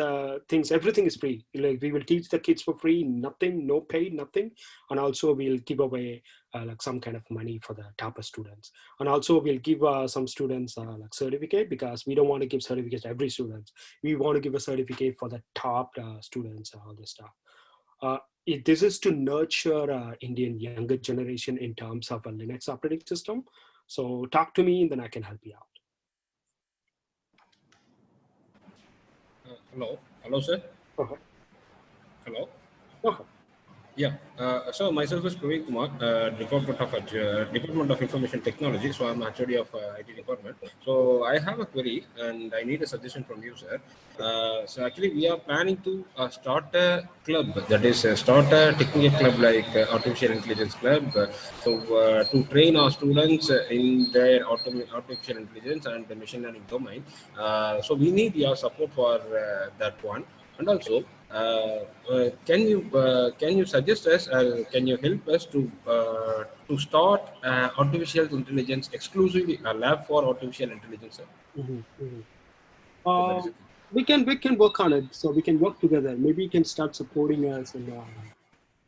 things. Everything is free. Like we will teach the kids for free, nothing, no paid, nothing. And also we'll give away like some kind of money for the topper students. And also we'll give some students like certificate because we don't want to give certificates to every student. We want to give a certificate for the top students and all this stuff. This is to nurture Indian younger generation in terms of a Linux operating system. So talk to me and then I can help you out. Hello, sir. Okay. Hello. Okay. Yeah. So myself is Praveen Kumar, Department of Information Technology. So I'm actually of IT department. So I have a query and I need a suggestion from you, sir. So actually we are planning to start a club, that is start a technical club like artificial intelligence club. To train our students in their artificial intelligence and the machine learning domain. So we need your support for that one. And also, can you suggest us? Can you help us to start artificial intelligence exclusively a lab for artificial intelligence? Mm-hmm, mm-hmm. So that is it. We can work on it. So we can work together. Maybe you can start supporting us in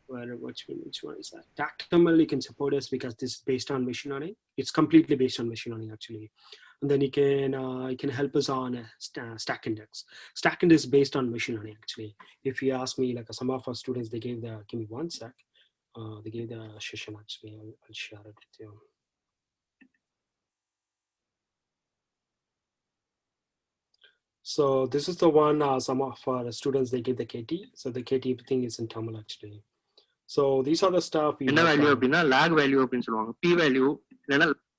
which one is that? TactML, you can support us because this is based on machine learning. It's completely based on machine learning actually. And then you can help us on Stack Index. Stack Index is based on machine learning actually. If you ask me, like some of our students, they gave give me one sec. They gave the session actually. I'll share it with you. So this is the one some of our students, they give the KT. So the KT thing is in Tamil actually. So these are the stuff we lag value p value.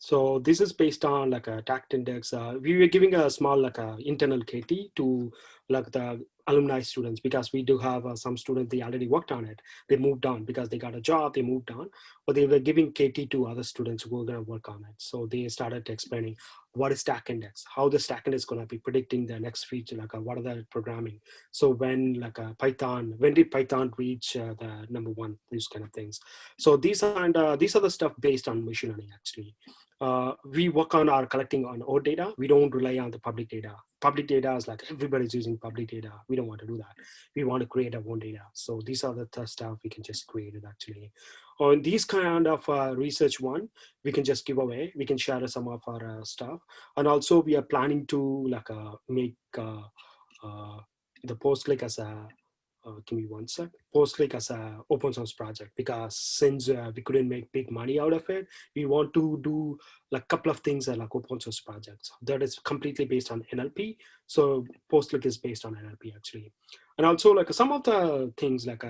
So this is based on like a tact index. We were giving a small like a internal KT to like the alumni students because we do have some students, they already worked on it. They moved on because they got a job, they moved on, but they were giving KT to other students who were going to work on it. So they started explaining what is stack index, how the stack index is going to be predicting the next feature, like what are the programming. So when like a Python, when did Python reach the number one, these kind of things. So these are the stuff based on machine learning actually. We work on our collecting on our data. We don't rely on the public data. Public data is like everybody's using public data. We don't want to do that. We want to create our own data. So these are the stuff we can just create it actually. On these kind of research one, we can just give away. We can share some of our stuff. And also we are planning to like make the post click as a Give me one sec. Postlick as a open source project, because since we couldn't make big money out of it, we want to do like a couple of things like open source projects that is completely based on NLP. So Postlick is based on NLP actually. And also like some of the things like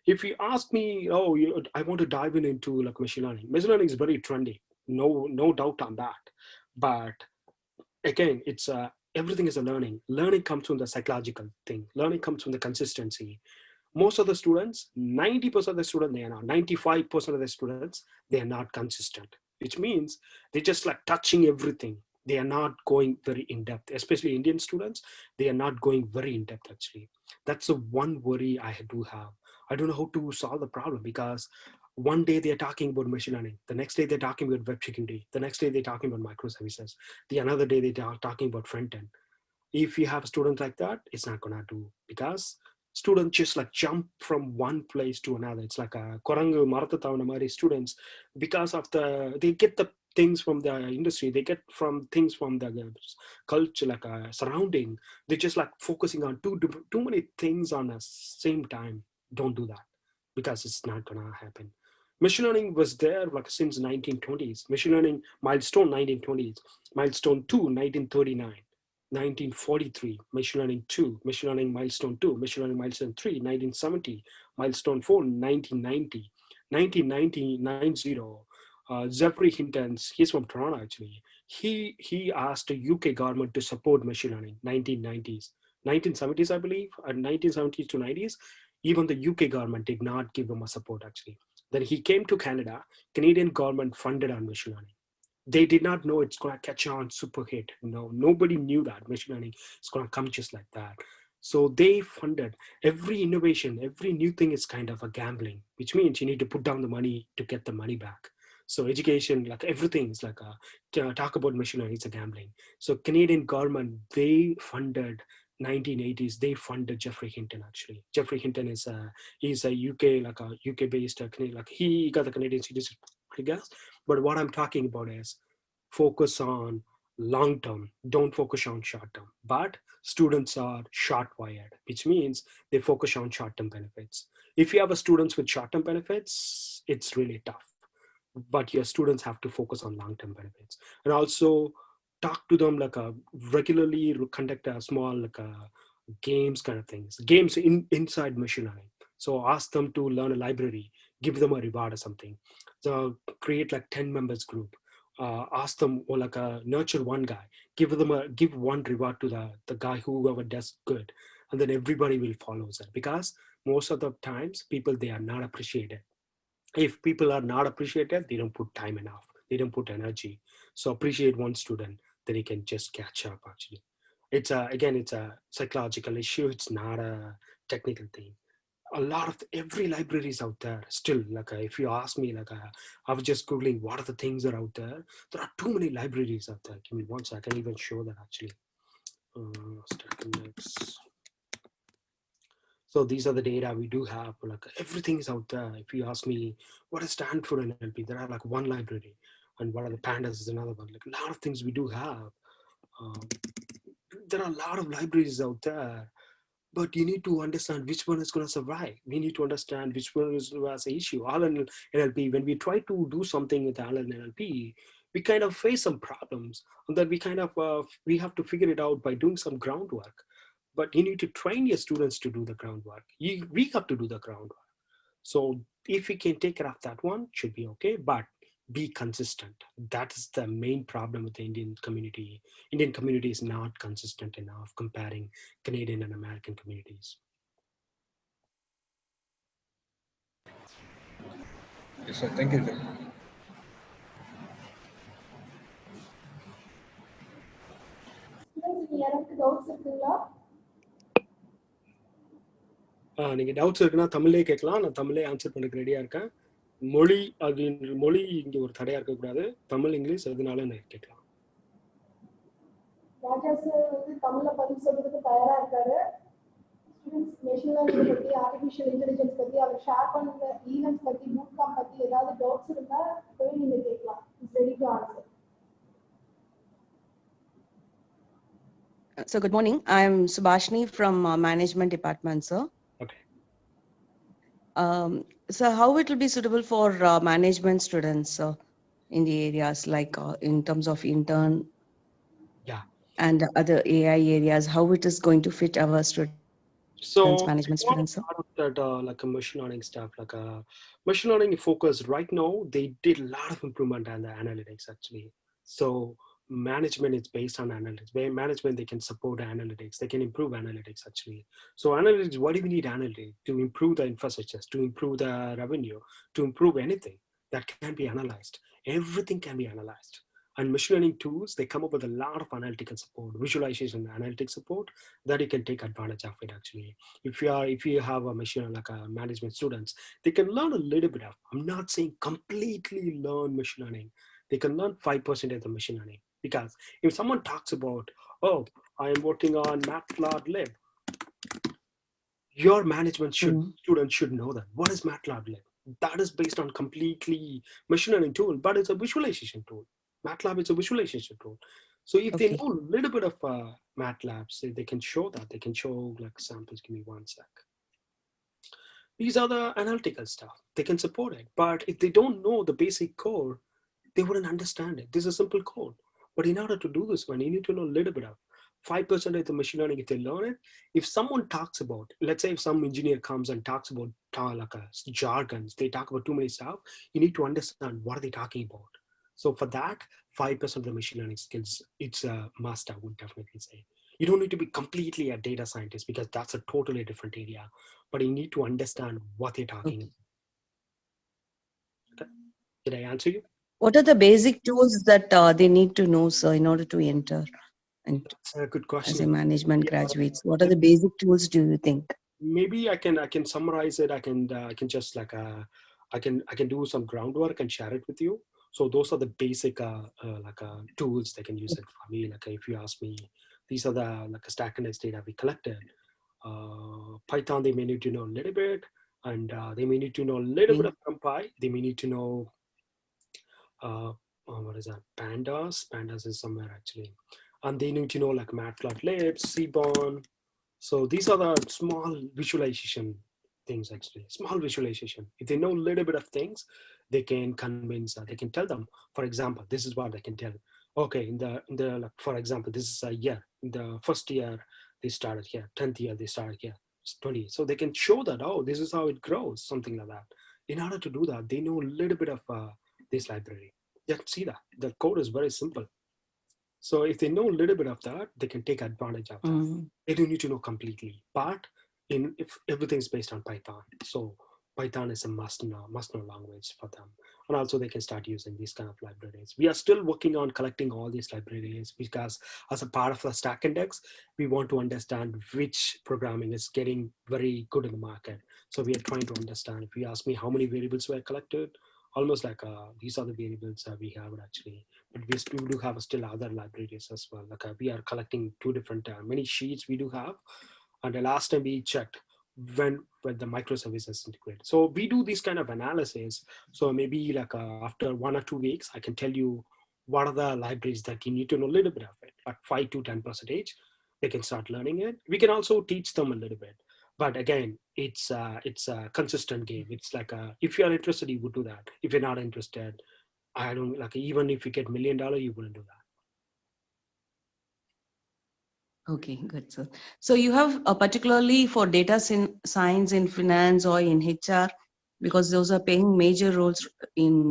if you ask me, oh, I want to dive into like machine learning. Machine learning is very trendy, no doubt on that. But again, it's everything is a learning. Learning comes from the psychological thing. Learning comes from the consistency. Most of the students, 90% of the students, they are not. 95% of the students, they are not consistent, which means they're just like touching everything. They are not going very in depth, especially Indian students. They are not going very in depth actually. That's the one worry I do have. I don't know how to solve the problem, because one day they're talking about machine learning, the next day they're talking about web security, the next day they're talking about microservices, the another day they're talking about front end. If you have a student like that, it's not gonna do, because students just like jump from one place to another. It's like a korangu maratha mari students, because of they get the things from the industry, they get from things from the culture, like a surrounding. They're just like focusing on too many things on the same time. Don't do that, because it's not gonna happen. Machine learning was there like since 1920s. Machine learning milestone 1920s, milestone 2 1939. 1943, machine learning 2, machine learning milestone 2, machine learning milestone 3, 1970, milestone 4, 1990, 1990, Jeffrey Hinton, he's from Toronto actually. He asked the UK government to support machine learning, 1990s, 1970s, I believe, and 1970s to 90s. Even the UK government did not give him a support actually. Then he came to Canada, Canadian government funded on machine learning. They did not know it's going to catch on super hit. Nobody knew that machine learning is going to come just like that. So they funded every innovation, every new thing is kind of a gambling, which means you need to put down the money to get the money back. So education, like everything is like talk about machine learning, it's a gambling. So Canadian government, they funded 1980s, they funded Jeffrey Hinton actually. Jeffrey Hinton he's a UK, like a UK based, like he got the Canadian citizenship, I guess. But what I'm talking about is focus on long term, don't focus on short term. But students are short wired, which means they focus on short term benefits. If you have a students with short term benefits, it's really tough. But your students have to focus on long term benefits. And also talk to them like regularly conduct a small games kind of things, games inside machine learning. So ask them to learn a library, give them a reward or something. So create like 10 members group. Ask them, or like nurture one guy, give one reward to the guy whoever does good, and then everybody will follow that, because most of the times people, they are not appreciated. If people are not appreciated, they don't put time enough, they don't put energy. So appreciate one student, then he can just catch up actually. It's a psychological issue, it's not a technical thing. A lot of every library is out there still. Like if you ask me, I was just googling what are the things that are out there. There are too many libraries out there. Give me one second, I can even show that actually. So these are the data we do have. Like everything is out there. If you ask me what is Stanford NLP, there are like one library, and what are the pandas is another one. Like a lot of things we do have. There are a lot of libraries out there, but you need to understand which one is going to survive. We need to understand which one is as an issue. Allen NLP, when we try to do something with Allen NLP, we kind of face some problems, and then we have to figure it out by doing some groundwork. But you need to train your students to do the groundwork. We have to do the groundwork. So if we can take care of that one, should be okay. But be consistent. That is the main problem with the Indian community. Indian community is not consistent enough comparing Canadian and American communities. Yes, sir. Thank you, sir. நீங்க doubts இருக்குன்னா தமிழ்லே கேட்கலாம். நான் தமிழ்லே answer பண்ண ரெடியா இருக்கேன். மொழி இங்க ஒரு தடையா இருக்கக்கூடாது. தமிழ், இங்கிலீஷ் எதுனாலும் கேட்கலாம். ராஜா சார் வந்து தமிழ்ல பதில் சொல்றதுக்கு தயாரா இருக்காரு. ஸ்டூடெண்ட்ஸ் மெஷின் லேர்னிங் பத்தி, ஆர்டிஃபிஷியல் இன்டெலிஜென்ஸ் பத்தி, அவர் ஷேர் பண்ணுற ஈவெண்ட்ஸ் பத்தி, பூட் கேம்ப் பத்தி ஏதாவது டவுட்ஸ் இருந்தா போய் நீங்க கேட்கலாம். It's ready to answer. So good morning. I'm Subhashini from Management Department, sir. Okay. So how it will be suitable for management students in the areas like in terms of intern Yeah. and other AI areas, how it is going to fit our students, management So students? if you want to start with that like a machine learning stuff, like a machine learning focus right now, they did a lot of improvement on the analytics actually. So management is based on analytics. By management, they can support analytics. They can improve analytics actually. So analytics, what do we need analytics to improve the infrastructures, to improve the revenue, to improve anything that can be analyzed. Everything can be analyzed. And machine learning tools, they come up with a lot of analytical support, visualization, analytic support that you can take advantage of it actually. If you have a machine like a management students, they can learn a little bit of, I'm not saying completely learn machine learning. They can learn 5% of the machine learning. Because if someone talks about, oh, I am working on Matplotlib, your management student should know that. What is Matplotlib? That is based on completely machine learning tool, but it's a visualization tool. MATLAB is a visualization tool. So if they know a little bit of MATLAB, so they can show that. They can show like samples. Give me one sec. These are the analytical stuff. They can support it. But if they don't know the basic code, they wouldn't understand it. This is a simple code. But in order to do this one, you need to know a little bit of 5% of the machine learning. If they learn it, if someone talks about, let's say if some engineer comes and talks about like jargons, they talk about too many stuff, you need to understand what are they talking about. So for that, 5% of the machine learning skills, it's a must, I would definitely say. You don't need to be completely a data scientist because that's a totally different area, but you need to understand what they're talking about. Okay. Did I answer you? What are the basic tools that they need to know, sir, in order to enter and That's a good question. as a management graduates? What are the basic tools do you think? Maybe I can summarize it. I can just like I can do some groundwork and share it with you. So those are the basic tools they can use it for me. Like if you ask me, these are the like a stack index data we collected. Python, they may need to know a little bit, and they may need to know a little bit of NumPy. They may need to know what is that? Pandas is somewhere actually, and they need to know like Matplotlib, Seaborn. So these are the small visualization things actually, small visualization. If they know a little bit of things, they can convince, they can tell them, for example, this is what they can tell. Okay, in the like, for example, this is a year. In the first year, they started here. 10th year, they started here. It's 20. So they can show that, oh, this is how it grows, something like that. In order to do that, they know a little bit of this library. Just see that. The code is very simple. So if they know a little bit of that, they can take advantage of that. They don't need to know completely, but if everything's based on Python, so Python is a must-know language for them. And also they can start using these kind of libraries. We are still working on collecting all these libraries because as a part of the stack index, we want to understand which programming is getting very good in the market. So we are trying to understand. If you ask me how many variables were collected, almost like these are the variables we have actually, but we still do have still other libraries as well. Like we are collecting two different many sheets we do have, and the last time we checked when the microservices integrated. So we do this kind of analysis. So maybe like after 1 or 2 weeks, I can tell you what are the libraries that you need to know a little bit of it, but 5 to 10%, they can start learning it. We can also teach them a little bit. But again, it's a consistent game. It's like if you're interested, you would do that. If you're not interested, I don't like, even if you get $1 million, you wouldn't do that. Okay, good, sir. So you have particularly for data science in finance or in HR, because those are playing major roles in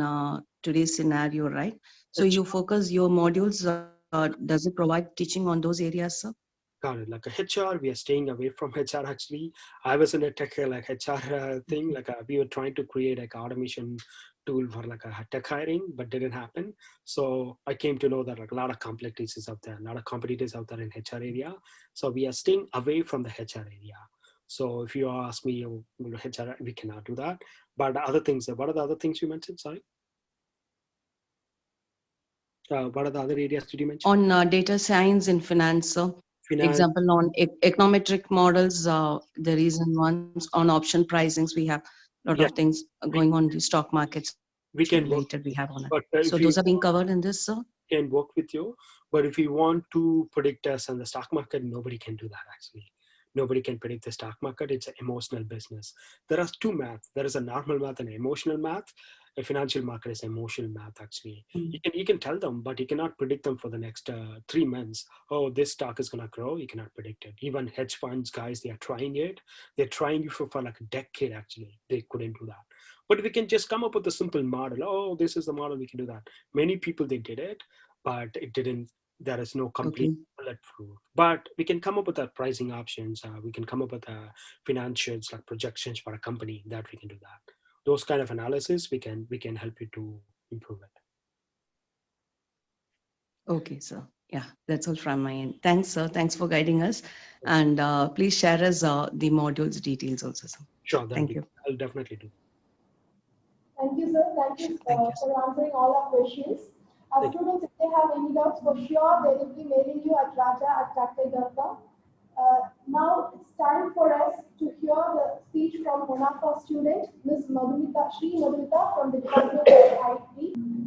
today's scenario, right? So you focus your modules, does it provide teaching on those areas, sir? Got it. Like a HR, we are staying away from HR actually. I was in a tech like HR thing, like we were trying to create like automation tool for like a tech hiring, but didn't happen. So I came to know that like a lot of complexities out there, a lot of competitors out there in HR area. So we are staying away from the HR area. So if you ask me, HR, we cannot do that. But other things, what are the other things you mentioned? Sorry. What are the other areas did you mention? On data science in finance, sir. Finance. Example on econometric models, there is ones on option pricings. We have a lot of things going on the stock markets. We can related. work, We have on it. but So those are being covered in this, sir. Can work with you. But if you want to predict us on the stock market, nobody can do that actually. Nobody can predict the stock market. It's an emotional business. There are two maths. There is a normal math and emotional math. A financial market is emotional math, actually. You can tell them, but you cannot predict them for the next 3 months. Oh, this stock is going to grow. You cannot predict it. Even hedge funds guys, they are trying it. They're trying it for like a decade, actually. They couldn't do that. But we can just come up with a simple model. Oh, this is the model, we can do that. Many people, they did it, but it didn't. There is no complete bulletproof. But we can come up with pricing options. We can come up with financials, like projections for a company, that we can do that. Those kind of analysis, we can help you to improve it. Okay, sir. Yeah, that's all from my end. Thanks, sir. Thanks for guiding us. And please share us the modules details also, sir. Sure. Thank you. I'll definitely do. Thank you, sir. Thank you for answering all our questions. Our students, if they have any doubts, for sure, they will be mailing you at raja@tactii.com. Now it's time for us to hear the speech from one of our students, Ms. Madhumita from the Department of IT.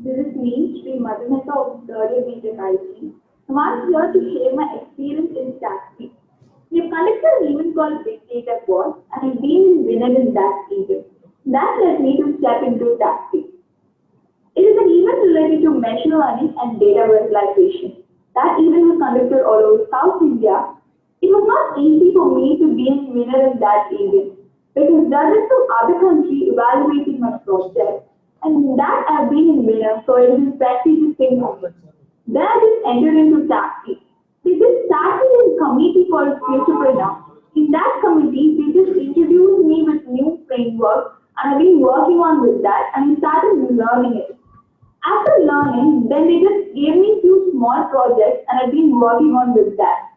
This is me, Sri Madhumita of Third Year IT. I'm here to share my experience in Tactii. We've conducted an event called Big Data Awards, and I've been a winner in that event. That led me to step into Tactii. It is an event related to machine learning and data visualization. That event was conducted all over South India. It was not easy for me to be a winner in that event because dozens of other countries evaluated my project, and that I've been a winner, so it is practically the same. Then I just entered into Tactii. They just started a committee called Featurepreneur. In that committee, they just introduced me with new framework, and I've been working on with that, and I started learning it. After learning, then they just gave me few small projects, and I've been working on with that.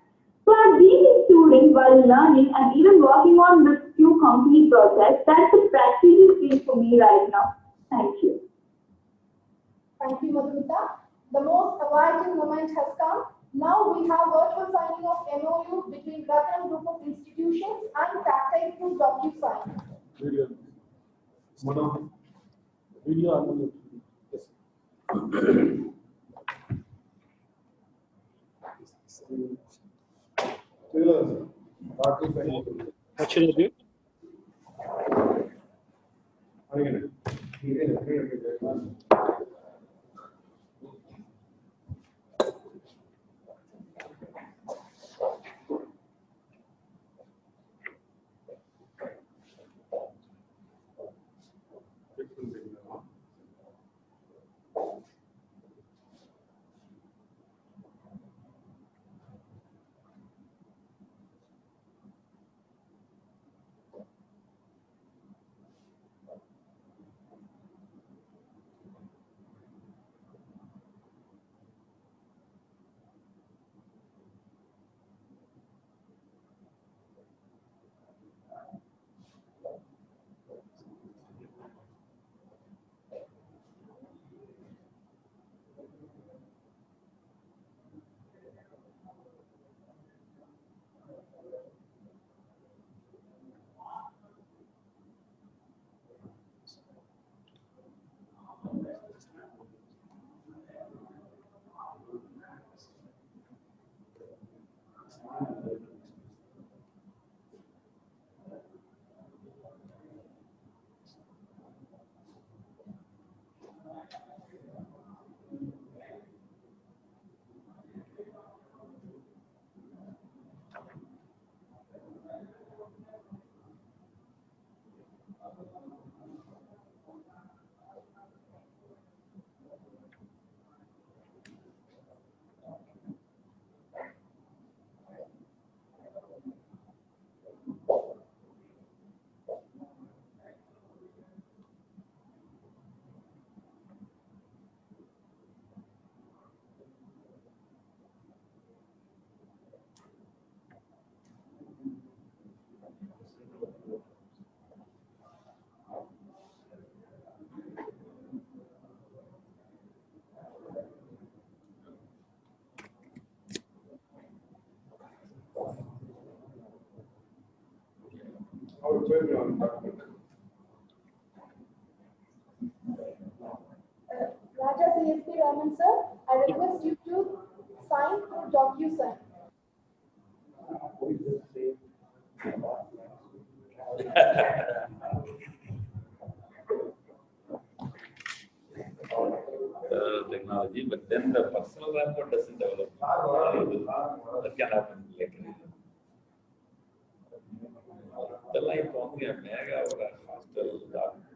So I've been a student while learning and even working on this few company projects. That's a practical thing for me right now. Thank you. Thank you, Madhumita. The most awaited moment has come. Now we have virtual signing of MOU between Rathinam Group of Institutions and Tactii through DocuSign. Video. Video. Yes. Actually, Raja CSP Raman sir, I request you to sign through DocuSign. Technology, but then the personal rapport doesn't develop. That can happen later. The life only a mega or a hostel document.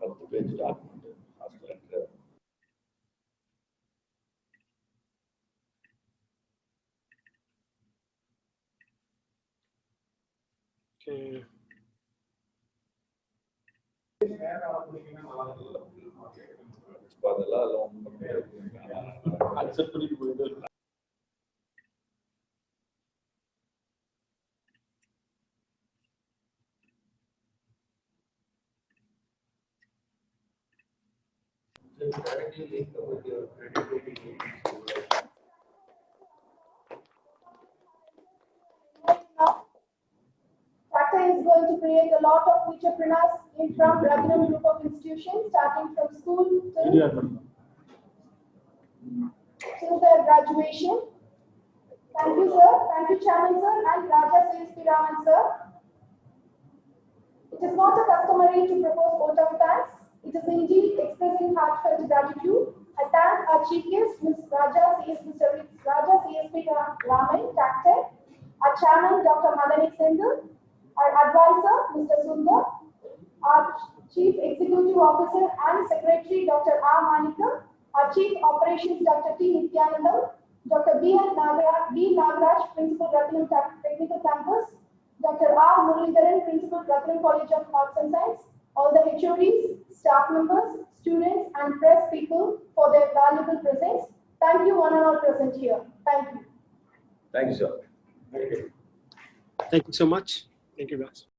10-page document, hostel letter. Okay. Now, Tactii is going to create a lot of featurepreneurs from Rathinam group of institutions, starting from school till their graduation. Thank you, sir. Thank you, Chairman, sir, and Raja CSP Raman, sir. It is not a customary to propose vote of thanks. It is indeed expressing heartfelt gratitude. I thank our chief guest, Ms. Raja CSP Raman, Tactii, our chairman, Dr. Madani Sindhu, our advisor, Mr. Sundar, our chief executive officer and secretary, Dr. R. Manikam, our chief operations, Dr. T. Nityanandam, Dr. B. Nagaraj, Principal, Rathinam Technical Campus, Dr. R. Muralidharan, Principal, Rathinam College of Arts and Science, all the HODs, staff members, students, and press people for their valuable presence. Thank you, one and all present here. Thank you. Thank you, sir. Thank you so much. Thank you, guys.